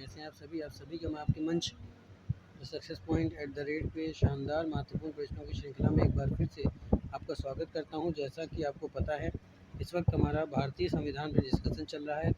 कैसे हैं आप सभी का मैं आपके मंच the success point at the rate पे शानदार महत्वपूर्ण प्रश्नों की श्रृंखला में एक बार फिर से आपका स्वागत करता हूं। जैसा कि आपको पता है, इस वक्त हमारा भारतीय संविधान पर डिस्कशन चल रहा है।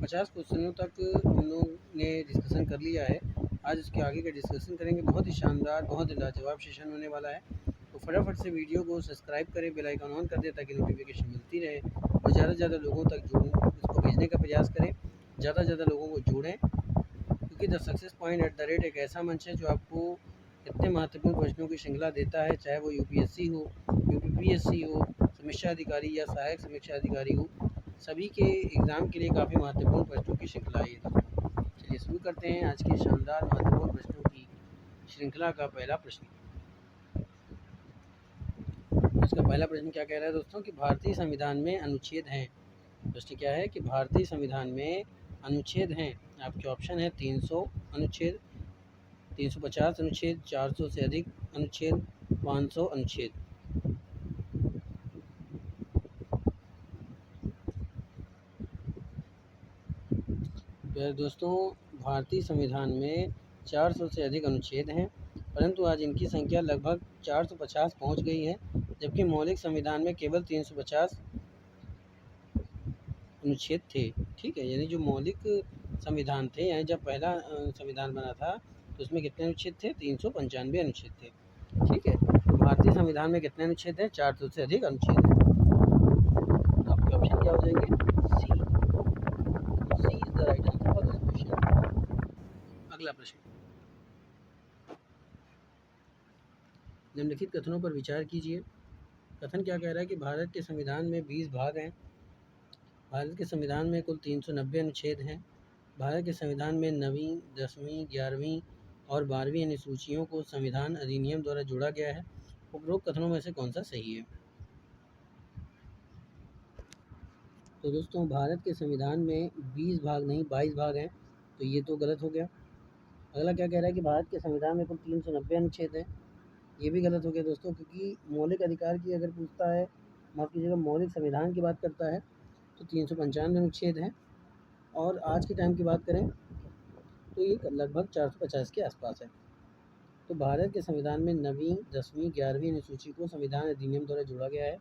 50 क्वेश्चनों तक हम लोग ने डिस्कशन कर लिया है। आज इसके आगे का डिस्कशन करेंगे। बहुत ही शानदार, बहुत ही लाजवाब सेशन होने वाला है। तो फटाफट से वीडियो को सब्सक्राइब करें, बेल आइकन ऑन कर दें ताकि नोटिफिकेशन मिलती रहे और ज़्यादा से ज़्यादा लोगों तक इसको भेजने का प्रयास करें। ज़्यादा से ज़्यादा लोगों को जोड़ें, क्योंकि the success point at the rate एक ऐसा मंच है जो आपको इतने महत्वपूर्ण प्रश्नों की श्रृंखला देता है, चाहे वो यूपीएससी हो, यूपीपीएससी हो, समीक्षा अधिकारी या सहायक समीक्षा अधिकारी हो, सभी के एग्ज़ाम के लिए काफ़ी महत्वपूर्ण प्रश्नों की श्रृंखला है ये दोस्तों। चलिए शुरू करते हैं आज के शानदार महत्वपूर्ण प्रश्नों की श्रृंखला का पहला प्रश्न। इसका पहला प्रश्न क्या कह रहा है दोस्तों कि भारतीय संविधान में अनुच्छेद हैं। प्रश्न क्या है कि भारतीय संविधान में अनुच्छेद हैं। आपके ऑप्शन है 300 अनुच्छेद, 350 अनुच्छेद, 400 से अधिक अनुच्छेद, 500 अनुच्छेद। प्यारे दोस्तों, भारतीय संविधान में 400 से अधिक अनुच्छेद हैं, परंतु आज इनकी संख्या लगभग 450 पहुंच गई है, जबकि मौलिक संविधान में केवल 350 अनुच्छेद थे। ठीक है, यानी जो मौलिक संविधान थे, यानी जब पहला संविधान बना था तो उसमें कितने अनुच्छेद थे? 395 अनुच्छेद थे। ठीक है, तो भारतीय संविधान में कितने अनुच्छेद हैं? 400 से अधिक अनुच्छेद हैं। आपके ऑप्शन क्या हो जाएंगे? C. C is the right answer for this question. अगला प्रश्न, निम्नलिखित कथनों पर विचार कीजिए। कथन क्या कह रहा है कि भारत के संविधान में 20 भाग हैं। भारत के संविधान में कुल 390 अनुच्छेद हैं। भारत के संविधान में 9वीं, 10वीं, 11वीं और 12वीं अनुसूचियों को संविधान अधिनियम द्वारा जोड़ा गया है। उपरोक्त कथनों में से कौन सा सही है? तो दोस्तों, भारत के संविधान में 20 भाग नहीं 22 भाग हैं, तो ये तो गलत हो गया। अगला क्या कह रहा है कि भारत के संविधान में कुल 390 अनुच्छेद हैं। ये भी गलत हो गया दोस्तों, क्योंकि मौलिक अधिकार की अगर पूछता है, माफ़ कीजिएगा, मौलिक संविधान की बात करता है तो 395 अनुच्छेद हैं, और आज के टाइम की बात करें तो ये लगभग 450 के आसपास है। तो भारत के संविधान में 9वीं, 10वीं, 11वीं अनुसूची को संविधान अधिनियम द्वारा जोड़ा गया है।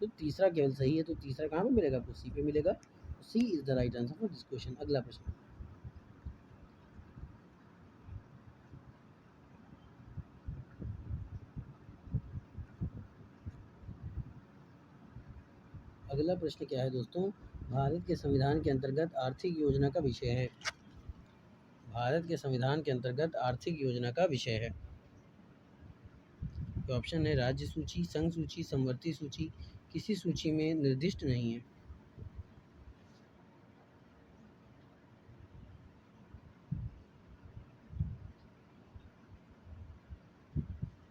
तो तीसरा केवल सही है। तो तीसरा कहाँ पे मिलेगा? आपको सी पे मिलेगा। C is the right answer for this question. अगला प्रश्न, अगला प्रश्न क्या है दोस्तों? भारत के संविधान के अंतर्गत आर्थिक योजना का विषय है। भारत के संविधान के अंतर्गत आर्थिक योजना का विषय है। तो ऑप्शन है राज्य सूची, संघ सूची, समवर्ती सूची, किसी सूची में निर्दिष्ट नहीं है।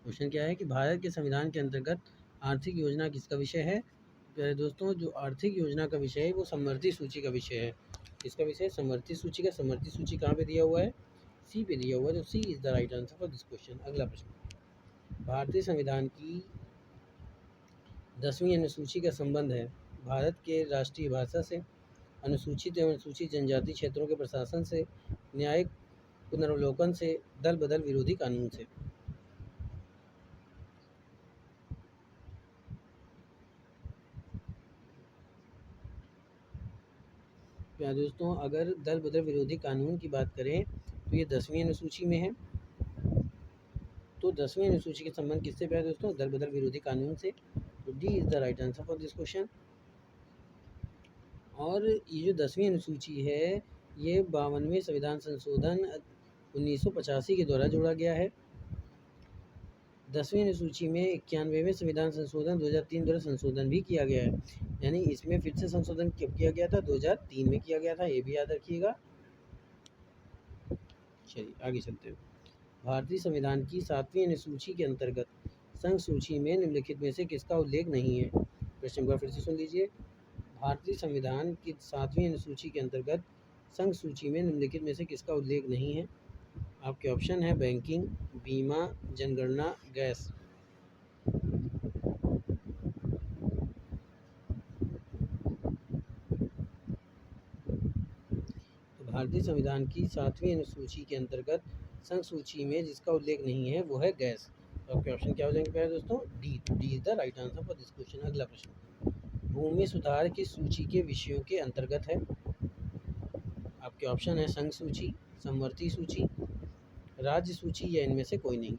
क्वेश्चन क्या है कि भारत के संविधान के अंतर्गत आर्थिक योजना किसका विषय है? प्यारे दोस्तों, जो आर्थिक योजना का विषय है वो समवर्ती सूची का विषय है। इसका विषय समवर्ती सूची का। समवर्ती सूची कहाँ पे दिया हुआ है? सी पे दिया हुआ है। तो C is the right answer for this question. अगला प्रश्न, भारतीय संविधान की 10वीं अनुसूची का संबंध है भारत के राष्ट्रीय भाषा से, अनुसूचित एवं अनुसूचित जनजाति क्षेत्रों के प्रशासन से, न्यायिक पुनर्वलोकन से, दल बदल विरोधी कानून से। क्या दोस्तों, अगर दल बदल विरोधी कानून की बात करें तो ये 10वीं अनुसूची में है। तो 10वीं अनुसूची के संबंध किससे पे है दोस्तों? दल बदल विरोधी कानून से। तो D is the right answer for this question. और ये जो 10वीं अनुसूची है, ये 52वें संविधान संशोधन 1985 के द्वारा जोड़ा गया है। 10वीं अनुसूची में 91वें संविधान संशोधन 2003 द्वारा संशोधन भी किया गया है। यानी इसमें फिर से संशोधन कब किया गया था? 2003 में किया गया था, ये भी याद रखिएगा। चलिए आगे चलते हैं। भारतीय संविधान की 7वीं अनुसूची के अंतर्गत संघ सूची में निम्नलिखित में से किसका उल्लेख नहीं है? प्रश्न एक बार फिर से सुन लीजिए। भारतीय संविधान की 7वीं अनुसूची के अंतर्गत संघ सूची में निम्नलिखित में से किसका उल्लेख नहीं है? आपके ऑप्शन है बैंकिंग, बीमा, जनगणना, गैस। तो भारतीय संविधान की 7वीं अनुसूची के अंतर्गत संघ सूची में जिसका उल्लेख नहीं है वो है गैस। तो आपके ऑप्शन क्या हो जाएंगे प्यारे दोस्तों? D is the right answer for this question. अगला प्रश्न, भूमि सुधार किस सूची के विषयों के अंतर्गत है? आपके ऑप्शन है संघ सूची, समवर्ती सूची, राज्य सूची या इनमें से कोई नहीं।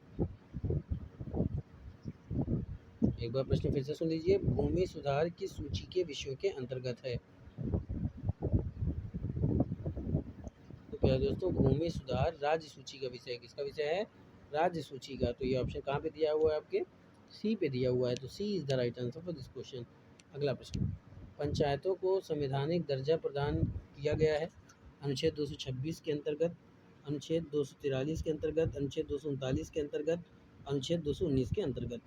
एक बार प्रश्न फिर से सुन लीजिए, भूमि सुधार किस सूची के विषयों के अंतर्गत है? तो प्यारे दोस्तों, भूमि सुधार राज्य सूची का विषय है। किसका विषय है? राज्य सूची का। तो ये ऑप्शन कहाँ पे दिया हुआ है? आपके सी पे दिया हुआ है। तो C is the right answer for this question. अगला प्रश्न, पंचायतों को संवैधानिक दर्जा प्रदान किया गया है अनुच्छेद 226 के अंतर्गत, अनुच्छेद 243 के अंतर्गत, अनुच्छेद 239 के अंतर्गत, अनुच्छेद 219 के अंतर्गत।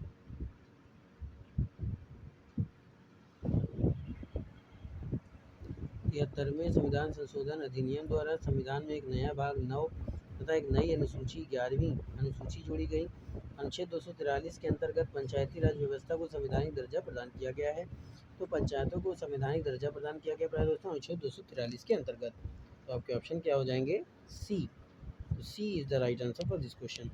73वें संविधान संशोधन अधिनियम द्वारा संविधान में एक नया भाग 9 तथा एक नई अनुसूची 11वीं अनुसूची जोड़ी गई। अनुच्छेद 243 के अंतर्गत पंचायती राज व्यवस्था को संवैधानिक दर्जा प्रदान किया गया है। तो पंचायतों को संवैधानिक दर्जा प्रदान किया गया प्राय दोस्तों अनुच्छेद 243 के अंतर्गत। तो आपके ऑप्शन क्या हो जाएंगे? सी। तो C is the right answer for this question.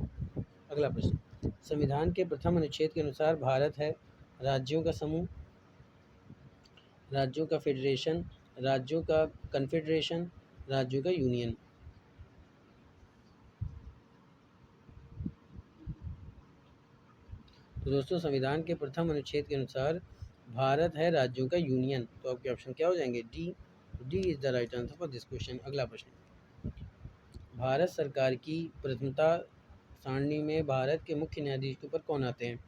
अगला प्रश्न, संविधान के प्रथम अनुच्छेद के अनुसार भारत है राज्यों का समूह, राज्यों का फेडरेशन, राज्यों का कन्फेडरेशन, राज्यों का यूनियन। तो दोस्तों, संविधान के प्रथम अनुच्छेद के अनुसार भारत है राज्यों का यूनियन। तो आपके ऑप्शन क्या हो जाएंगे? D. D is the right answer for this question. अगला प्रश्न, भारत सरकार की प्रथमता सारणी में भारत के मुख्य न्यायाधीश के ऊपर कौन आते हैं?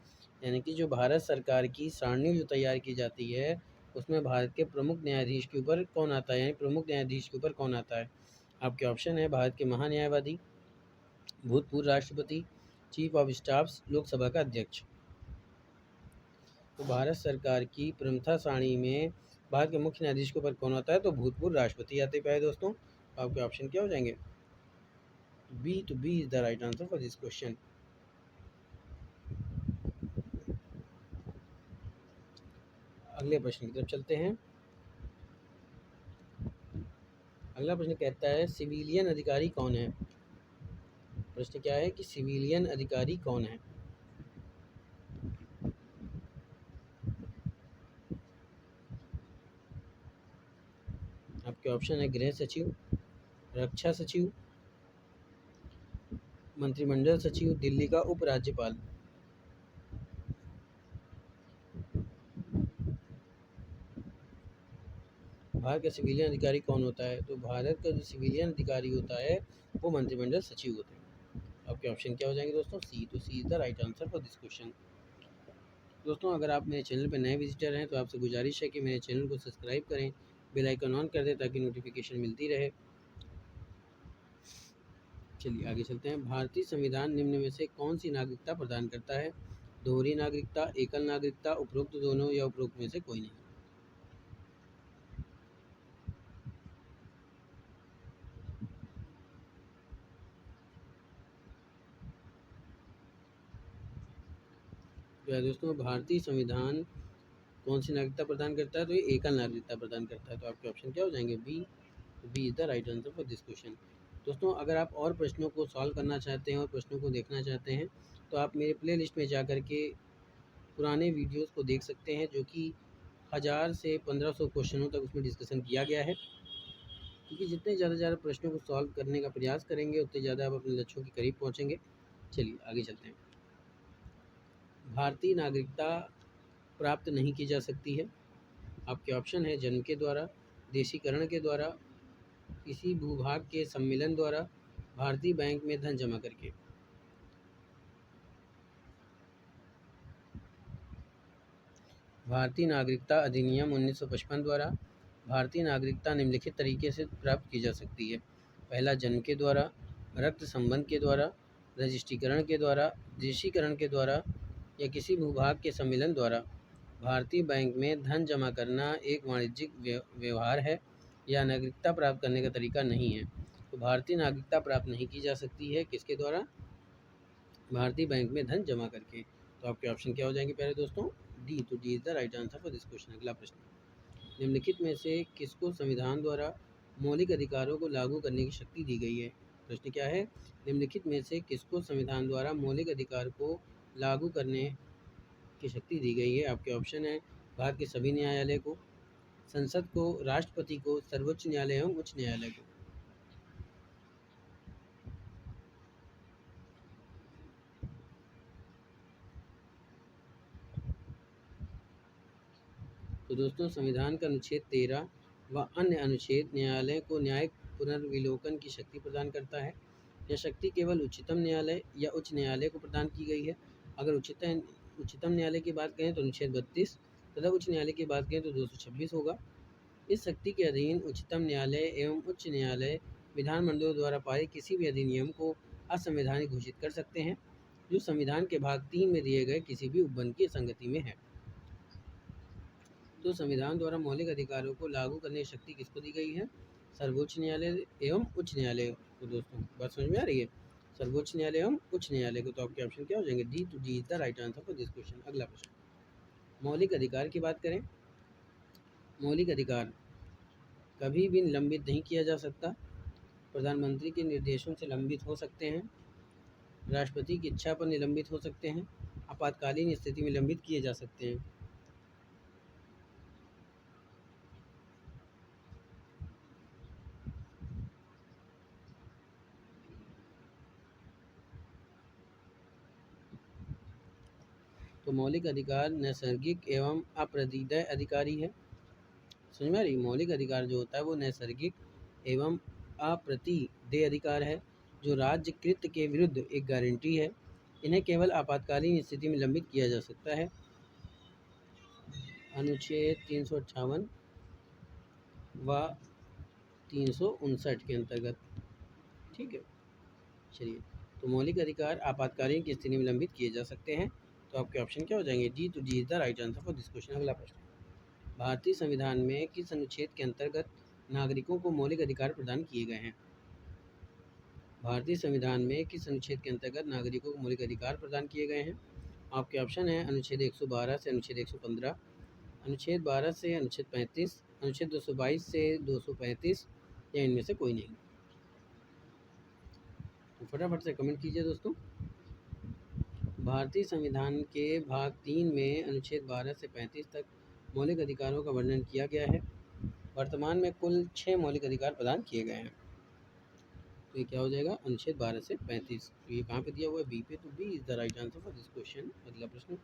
यानी कि जो भारत सरकार की सारणी जो तैयार की जाती है उसमें भारत के प्रमुख न्यायाधीश के ऊपर कौन आता है, यानी प्रमुख न्यायाधीश के ऊपर कौन आता है? आपके ऑप्शन है भारत के महान्यायवादी, भूतपूर्व राष्ट्रपति, चीफ ऑफ स्टाफ्स, लोकसभा का अध्यक्ष। तो भारत सरकार की प्रथमता सारणी में भारत के मुख्य न्यायाधीश के ऊपर कौन आता है? तो भूतपूर्व राष्ट्रपति आते हैं दोस्तों। आपके ऑप्शन क्या हो जाएंगे? बी। तो B is the right answer for this question. अगले प्रश्न की तरफ चलते हैं। अगला प्रश्न कहता है सिविलियन अधिकारी कौन है? प्रश्न क्या है कि सिविलियन अधिकारी कौन है? आपके ऑप्शन है गृह सचिव, रक्षा सचिव, मंत्रिमंडल सचिव, दिल्ली का उपराज्यपाल। भारत का सिविलियन अधिकारी कौन होता है? तो भारत का जो सिविलियन अधिकारी होता है वो मंत्रिमंडल सचिव होते हैं। आपके ऑप्शन क्या हो जाएंगे दोस्तों? सी। तो C is the right answer for this question. दोस्तों, अगर आप मेरे चैनल पर नए विजिटर हैं तो आपसे गुजारिश है कि मेरे चैनल को सब्सक्राइब करें, बेल आइकन ऑन कर दें ताकि नोटिफिकेशन मिलती रहे। चलिए आगे चलते हैं। भारतीय संविधान निम्न में से कौन सी नागरिकता प्रदान करता है? दोहरी नागरिकता, एकल नागरिकता, उपरोक्त दोनों या उपरोक्त में से कोई नहीं। तो दोस्तों, भारतीय संविधान कौन सी नागरिकता प्रदान करता है? तो ये एकल नागरिकता प्रदान करता है। तो आपके ऑप्शन क्या हो जाएंगे? B. B is the right answer for this question. दोस्तों, अगर आप और प्रश्नों को सॉल्व करना चाहते हैं और प्रश्नों को देखना चाहते हैं तो आप मेरे प्लेलिस्ट में जा कर के पुराने वीडियोस को देख सकते हैं, जो कि 1000 से 1500 क्वेश्चनों तक उसमें डिस्कशन किया गया है। क्योंकि जितने ज़्यादा प्रश्नों को सॉल्व करने का प्रयास करेंगे उतने ज़्यादा आप अपने लक्ष्यों के करीब पहुँचेंगे। चलिए आगे चलते हैं। भारतीय नागरिकता प्राप्त नहीं की जा सकती है। आपके ऑप्शन है जन्म के द्वारा, देशीकरण के द्वारा, किसी भूभाग के सम्मेलन द्वारा, भारतीय बैंक में धन जमा करके। भारतीय नागरिकता अधिनियम 1955 द्वारा भारतीय नागरिकता निम्नलिखित तरीके से प्राप्त की जा सकती है। पहला, जन्म के द्वारा, रक्त संबंध के द्वारा, रजिस्ट्रीकरण के द्वारा, देशीकरण के द्वारा या किसी भूभाग के सम्मेलन द्वारा। भारतीय बैंक में धन जमा करना एक वाणिज्यिक व्यवहार है या नागरिकता प्राप्त करने का तरीका नहीं है। तो भारतीय नागरिकता प्राप्त नहीं की जा सकती है किसके द्वारा? भारतीय बैंक में धन जमा करके। तो आपके ऑप्शन क्या हो जाएंगे प्यारे दोस्तों? डी। तो D is the right answer for this question. अगला प्रश्न, निम्नलिखित में से किसको संविधान द्वारा मौलिक अधिकारों को लागू करने की शक्ति दी गई है। प्रश्न क्या है? निम्नलिखित में से किसको संविधान द्वारा मौलिक अधिकार को लागू करने की शक्ति दी गई है? आपके ऑप्शन है भारत के सभी न्यायालय को, संसद को, राष्ट्रपति को, सर्वोच्च न्यायालय एवं उच्च न्यायालय को। तो दोस्तों, संविधान का अनुच्छेद 13 व अन्य अनुच्छेद न्यायालय को न्यायिक पुनर्विलोकन की शक्ति प्रदान करता है। यह शक्ति केवल उच्चतम न्यायालय या उच्च न्यायालय को प्रदान की गई है। अगर उच्चतम न्यायालय की बात करें तो अनुच्छेद 32 तथा उच्च न्यायालय की बात करें तो 226 होगा। इस शक्ति के अधीन उच्चतम न्यायालय एवं उच्च न्यायालय विधानमंडलों द्वारा पारित किसी भी अधिनियम को असंवैधानिक घोषित कर सकते हैं जो संविधान के भाग 3 में दिए गए किसी भी उपबंध की संगति में है। तो संविधान द्वारा मौलिक अधिकारों को लागू करने की शक्ति किसको दी गई है? सर्वोच्च न्यायालय एवं उच्च न्यायालय को। दोस्तों, बात समझ में आ रही है? सर्वोच्च न्यायालय एवं उच्च न्यायालय को। तो आपके ऑप्शन क्या हो जाएंगे? D to D is the right answer for this question. अगला प्रश्न, मौलिक अधिकार की बात करें। मौलिक अधिकार कभी भी निलंबित नहीं किया जा सकता। प्रधानमंत्री के निर्देशों से लंबित हो सकते हैं, राष्ट्रपति की इच्छा पर निलंबित हो सकते हैं, आपातकालीन स्थिति में लंबित किए जा सकते हैं। तो मौलिक अधिकार नैसर्गिक एवं अप्रतिदेय अधिकारी है। समझ में आ रही? मौलिक अधिकार जो होता है वो नैसर्गिक एवं अप्रतिदेय अधिकार है जो राज्य कृत्य के विरुद्ध एक गारंटी है। इन्हें केवल आपातकालीन स्थिति में लंबित किया जा सकता है। अनुच्छेद 358 व 359 के अंतर्गत। ठीक है, चलिए। तो मौलिक अधिकार आपातकालीन की स्थिति में लंबित किए जा सकते हैं। तो आपके ऑप्शन क्या हो जाएंगे? D to D is the right answer for this question. अगला प्रश्न, भारतीय संविधान में किस अनुच्छेद के अंतर्गत नागरिकों को मौलिक अधिकार प्रदान किए गए हैं? भारतीय संविधान में किस अनुच्छेद के अंतर्गत नागरिकों को मौलिक अधिकार प्रदान किए गए हैं? आपके ऑप्शन है अनुच्छेद 112 से अनुच्छेद 115, अनुच्छेद 12 से अनुच्छेद 35, अनुच्छेद 222 से 235 या इनमें से कोई नहीं। तो फटाफट से कमेंट कीजिए दोस्तों। भारतीय संविधान के भाग 3 में अनुच्छेद 12 से 35 तक मौलिक अधिकारों का वर्णन किया गया है। वर्तमान में कुल 6 मौलिक अधिकार प्रदान किए गए हैं। तो ये क्या हो जाएगा? अनुच्छेद 12 से 35। तो ये कहाँ पे दिया हुआ है? बी पे। तो B is the right answer for this question. अगला प्रश्न,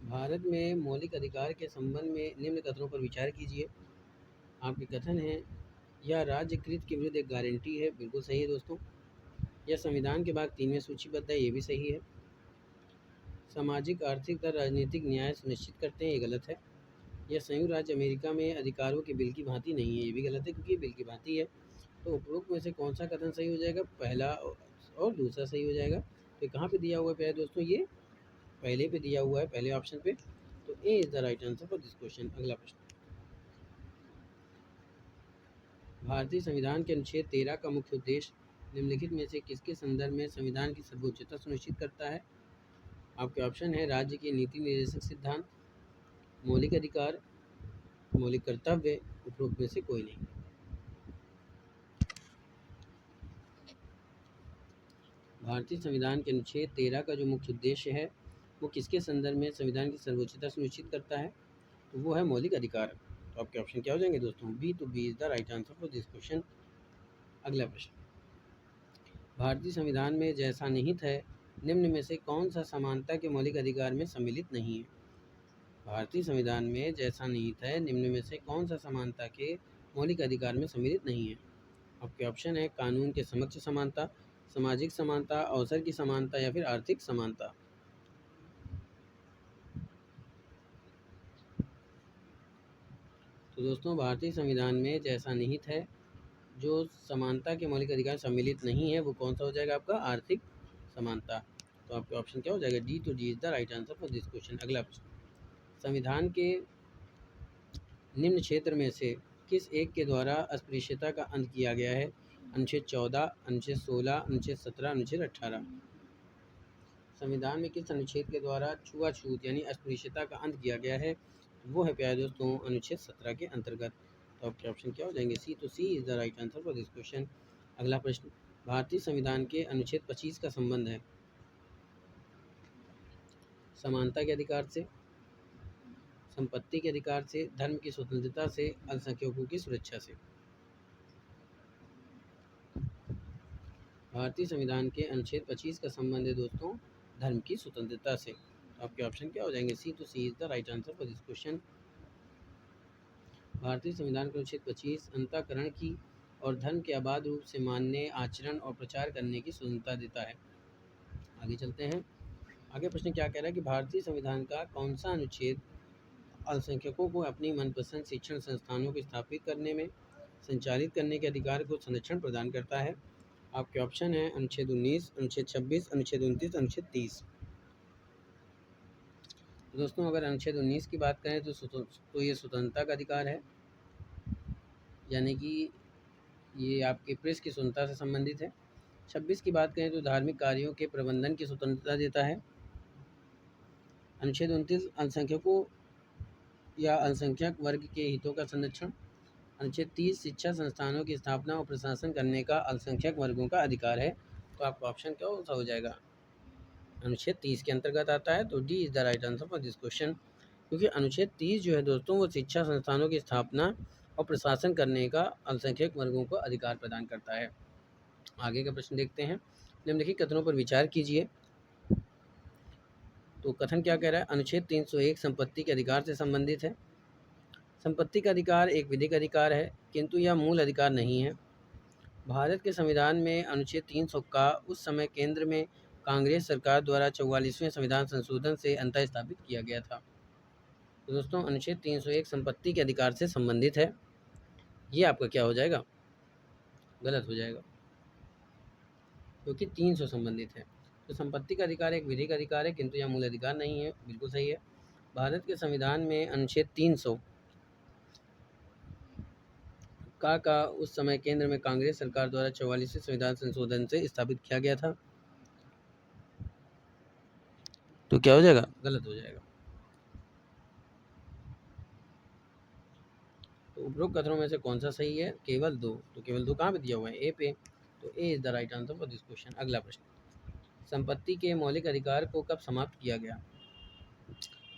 भारत में मौलिक अधिकार के संबंध में निम्न कथनों पर विचार कीजिए। आपके कथन है यह राज्य कृत के विरुद्ध एक गारंटी है। बिल्कुल सही है दोस्तों। यह संविधान के भाग 3 में सूचीबद्ध है। ये भी सही है। सामाजिक, आर्थिक तथा राजनीतिक न्याय सुनिश्चित करते हैं। ये गलत है। यह संयुक्त राज्य अमेरिका में अधिकारों के बिल की भांति नहीं है। ये भी गलत है क्योंकि ये बिल की भांति है। तो उपरोक्त में से कौन सा कथन सही हो जाएगा? पहला और दूसरा सही हो जाएगा। तो कहाँ पे दिया हुआ है प्यारे दोस्तों? ये पहले पे दिया हुआ है, पहले ऑप्शन पे। तो A is the right answer for this question. अगला प्रश्न, भारतीय संविधान के अनुच्छेद 13 का मुख्य उद्देश्य निम्नलिखित में से किसके संदर्भ में संविधान की सर्वोच्चता सुनिश्चित करता है? आपके ऑप्शन है राज्य के नीति निर्देशक सिद्धांत, मौलिक अधिकार, मौलिक कर्तव्य, उपरोक्त में से कोई नहीं। भारतीय संविधान के अनुच्छेद 13 का जो मुख्य उद्देश्य है वो किसके संदर्भ में संविधान की सर्वोच्चता सुनिश्चित करता है? तो वो है मौलिक अधिकार। तो आपके ऑप्शन क्या हो जाएंगे दोस्तों? B to B is the right answer for this question. अगला प्रश्न, भारतीय संविधान में जैसा निहित है निम्न में से कौन सा समानता के मौलिक अधिकार में सम्मिलित नहीं है? भारतीय संविधान में जैसा निहित है निम्न में से कौन सा समानता के मौलिक अधिकार में सम्मिलित नहीं है? आपके ऑप्शन है कानून के समक्ष समानता, सामाजिक समानता, अवसर की समानता या फिर आर्थिक समानता। तो दोस्तों, भारतीय संविधान में जैसा निहित है जो समानता के मौलिक अधिकार सम्मिलित नहीं है वो कौन सा हो जाएगा? आपका आर्थिक समानता। तो आपका ऑप्शन क्या हो जाएगा? D to D is the right answer for this question. अगला प्रश्न, संविधान के निम्न क्षेत्र में से किस एक के द्वारा अस्पृश्यता का अंत किया गया है? अनुच्छेद 14, अनुच्छेद 16, अनुच्छेद 17, अनुच्छेद 18। संविधान में किस अनुच्छेद के द्वारा छुआछूत यानी अस्पृश्यता का अंत किया गया है? वो है प्यारे दोस्तों अनुच्छेद 17 के अंतर्गत। तो आपके ऑप्शन क्या हो जाएंगे? सी। तो C is the right answer for this question. अगला प्रश्न, भारतीय संविधान के अनुच्छेद 25 का संबंध है समानता के अधिकार से, संपत्ति के अधिकार से, धर्म की स्वतंत्रता से, अल्पसंख्यकों की सुरक्षा से। भारतीय संविधान के अनुच्छेद 25 का संबंध है दोस्तों धर्म की स्वतंत्रता से। तो आपके ऑप्शन क्या हो जाएंगे? सी। तो C is the right answer for this question. भारतीय संविधान का अनुच्छेद 25 अंतःकरण की और धर्म के अबाध रूप से मानने, आचरण और प्रचार करने की स्वतंत्रता देता है। आगे चलते हैं। आगे प्रश्न क्या कह रहा है कि भारतीय संविधान का कौन सा अनुच्छेद अल्पसंख्यकों को अपनी मनपसंद शिक्षण संस्थानों को स्थापित करने में संचालित करने के अधिकार को संरक्षण प्रदान करता है? आपके ऑप्शन है अनुच्छेद 19, अनुच्छेद 26, अनुच्छेद 29, अनुच्छेद 30। दोस्तों अगर अनुच्छेद 19 की बात करें तो ये स्वतंत्रता का अधिकार है, यानी कि ये आपकी प्रेस की स्वतंत्रता से संबंधित है। 26 की बात करें तो धार्मिक कार्यों के प्रबंधन की स्वतंत्रता देता है। अनुच्छेद 29 अल्पसंख्यकों या अल्पसंख्यक वर्ग के हितों का संरक्षण। अनुच्छेद 30 शिक्षा संस्थानों की स्थापना और प्रशासन करने का अल्पसंख्यक वर्गों का अधिकार है। तो आपका ऑप्शन क्या हो जाएगा? अनुच्छेद 30 के अंतर्गत आता है। तो D is the right answer for this question, क्योंकि अनुच्छेद 30 जो है दोस्तों वो शिक्षा संस्थानों की स्थापना और प्रशासन करने का अल्पसंख्यक वर्गों को अधिकार प्रदान करता है। आगे का प्रश्न देखते हैं। निम्नलिखित कथनों पर विचार कीजिए। तो कथन क्या कह रहा है? अनुच्छेद 301 संपत्ति के अधिकार से संबंधित है। संपत्ति का अधिकार एक विधिक अधिकार है, किंतु यह मूल अधिकार नहीं है। भारत के संविधान में अनुच्छेद 300 का उस समय केंद्र में कांग्रेस सरकार द्वारा 44वें संविधान संशोधन से अंतः स्थापित किया गया था। तो दोस्तों अनुच्छेद 301 संपत्ति के अधिकार से संबंधित है। ये आपका क्या हो जाएगा? गलत हो जाएगा, क्योंकि 300 संबंधित है। तो संपत्ति का अधिकार एक विधिक अधिकार है, किंतु यह मूल अधिकार नहीं है। बिल्कुल सही है। भारत के संविधान में अनुच्छेद 300 का उस समय केंद्र में कांग्रेस सरकार द्वारा 44वें संविधान संशोधन से स्थापित किया गया था। तो क्या हो जाएगा? गलत हो जाएगा। तो उपरोक्त कथनों में से कौन सा सही है? केवल दो। तो केवल दो कहाँ पे दिया हुआ है? ए पे। तो A is the right answer for this question. अगला प्रश्न, संपत्ति के मौलिक अधिकार को कब समाप्त किया गया?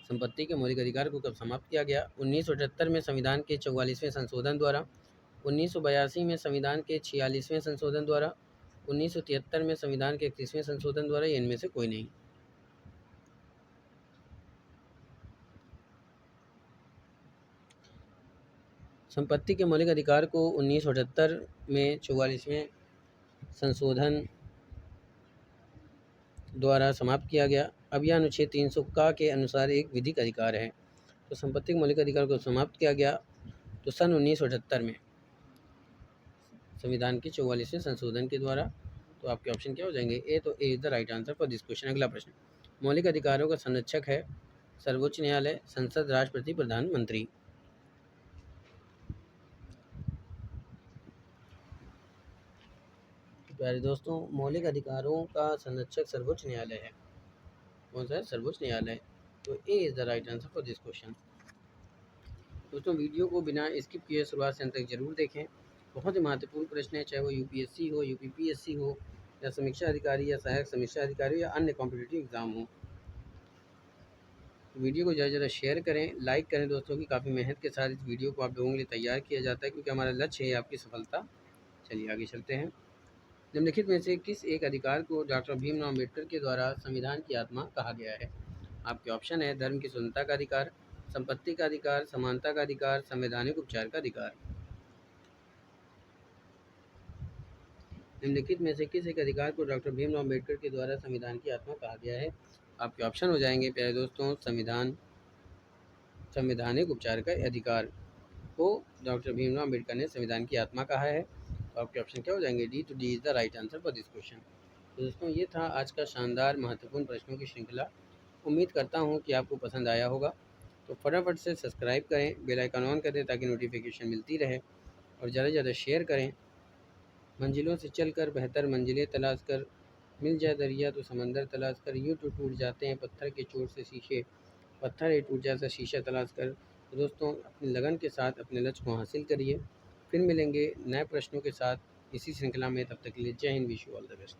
संपत्ति के मौलिक अधिकार को कब समाप्त किया गया? 1978 में संविधान के 44वें संशोधन द्वारा, 1982 में संविधान के 46वें संशोधन द्वारा, 1973 में संविधान के 31वें संशोधन द्वारा, या इनमें से कोई नहीं? संपत्ति के मौलिक अधिकार को 1978 में 44वें संशोधन द्वारा समाप्त किया गया। अब यह अनुच्छेद 300 का के अनुसार एक विधिक अधिकार है। तो संपत्ति के मौलिक अधिकार को समाप्त किया गया तो सन 1978 में संविधान के 44वें संशोधन के द्वारा। तो आपके ऑप्शन क्या हो जाएंगे? ए। तो A is the right answer for this question. अगला प्रश्न, मौलिक अधिकारों का संरक्षक है सर्वोच्च न्यायालय, संसद, राष्ट्रपति, प्रधानमंत्री? प्यारे दोस्तों, मौलिक अधिकारों का संरक्षक सर्वोच्च न्यायालय है। कौन सा है? सर्वोच्च न्यायालय। तो A is the right answer for this question. दोस्तों वीडियो को बिना स्किप किए शुरुआत से अंत तक जरूर देखें। बहुत ही महत्वपूर्ण प्रश्न है, चाहे वो यूपीएससी हो, यूपीपीएससी हो, या समीक्षा अधिकारी, या सहायक समीक्षा अधिकारी हो, या अन्य कॉम्पिटिटिव एग्ज़ाम हो। वीडियो को ज़्यादा से ज़्यादा शेयर करें, लाइक करें दोस्तों की काफ़ी मेहनत के साथ इस वीडियो को आप लोगों के लिए तैयार किया जाता है, क्योंकि हमारा लक्ष्य है आपकी सफलता। चलिए आगे चलते हैं। निम्नलिखित में से किस एक अधिकार को डॉक्टर भीमराव अम्बेडकर के द्वारा संविधान की आत्मा कहा गया है? आपके ऑप्शन है धर्म की स्वतंत्रता का अधिकार, संपत्ति का अधिकार, समानता का अधिकार, संवैधानिक उपचार का अधिकार। निम्नलिखित में से किस एक अधिकार को डॉक्टर भीमराव अम्बेडकर के द्वारा संविधान की आत्मा कहा गया है? आपके ऑप्शन हो जाएंगे प्यारे दोस्तों, संवैधानिक उपचार का अधिकार को डॉक्टर भीमराव अम्बेडकर ने संविधान की आत्मा कहा है। तो आपके ऑप्शन क्या हो जाएंगे? डी। तो D is the right answer for this question. तो दोस्तों ये था आज का शानदार महत्वपूर्ण प्रश्नों की श्रृंखला। उम्मीद करता हूँ कि आपको पसंद आया होगा। तो फटाफट से सब्सक्राइब करें, बेल आइकन ऑन कर दें ताकि नोटिफिकेशन मिलती रहे, और ज़्यादा से ज़्यादा शेयर करें। मंजिलों से चलकर बेहतर मंजिलें तलाश कर, मिल जाए दरिया तो समंदर तलाश कर, यूँ तो टूट जाते हैं पत्थर के चोट से शीशे, पत्थर है टूट जाता शीशा तलाश कर, तो दोस्तों अपनी लगन के साथ अपने लक्ष्य को हासिल करिए। फिर मिलेंगे नए प्रश्नों के साथ इसी श्रृंखला में। तब तक के लिए जय Hind, wish you all the best.